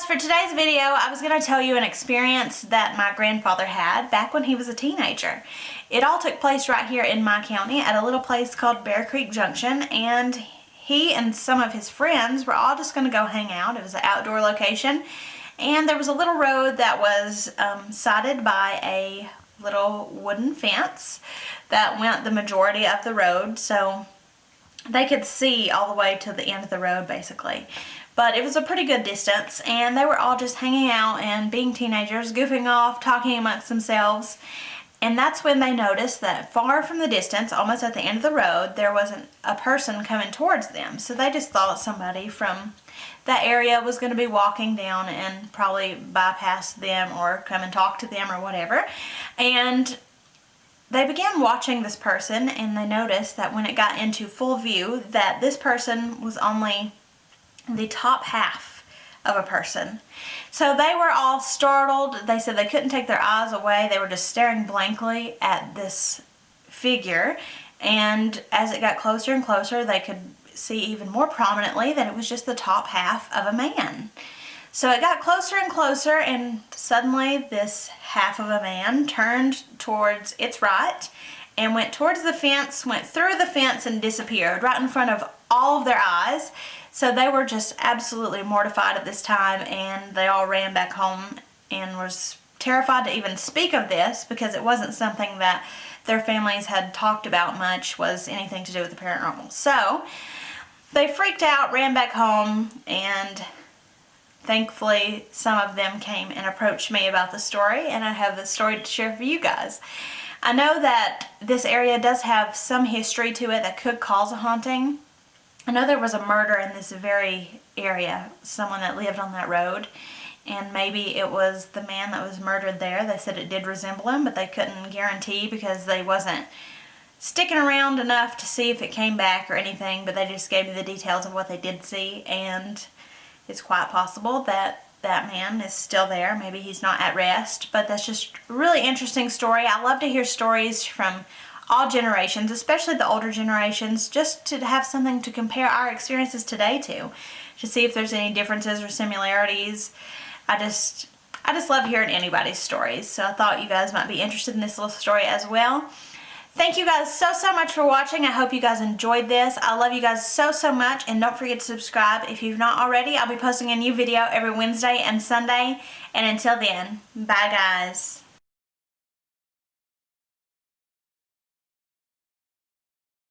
for today's video, I was going to tell you an experience that my grandfather had back when he was a teenager. It all took place right here in my county at a little place called Bear Creek Junction, and he and some of his friends were all just going to go hang out. It was an outdoor location, and there was a little road that was sided by a little wooden fence that went the majority of the road, so they could see all the way to the end of the road basically. But it was a pretty good distance, and they were all just hanging out and being teenagers, goofing off, talking amongst themselves. And that's when they noticed that far from the distance, almost at the end of the road, there was a person coming towards them. So they just thought somebody from that area was going to be walking down and probably bypass them or come and talk to them or whatever. And they began watching this person, and they noticed that when it got into full view, that this person was only the top half of a person. So they were all startled. They said they couldn't take their eyes away. They were just staring blankly at this figure, and as it got closer and closer, they could see even more prominently that it was just the top half of a man. So it got closer and closer, and suddenly this half of a man turned towards its right and went towards the fence, went through the fence, and disappeared right in front of all of their eyes. So they were just absolutely mortified at this time, and they all ran back home and was terrified to even speak of this because it wasn't something that their families had talked about much, was anything to do with the paranormal. So they freaked out, ran back home, and thankfully some of them came and approached me about the story, and I have the story to share for you guys. I know that this area does have some history to it that could cause a haunting. I know there was a murder in this very area, someone that lived on that road, and maybe it was the man that was murdered there. They said it did resemble him, but they couldn't guarantee because they wasn't sticking around enough to see if it came back or anything, but they just gave me the details of what they did see, and it's quite possible that that man is still there. Maybe he's not at rest, but that's just a really interesting story. I love to hear stories from all generations, especially the older generations, just to have something to compare our experiences today to see if there's any differences or similarities. I just love hearing anybody's stories, so I thought you guys might be interested in this little story as well. Thank you guys so much for watching. I hope you guys enjoyed this. I love you guys so much, and don't forget to subscribe if you've not already. I'll be posting a new video every Wednesday and Sunday, and until then, bye guys.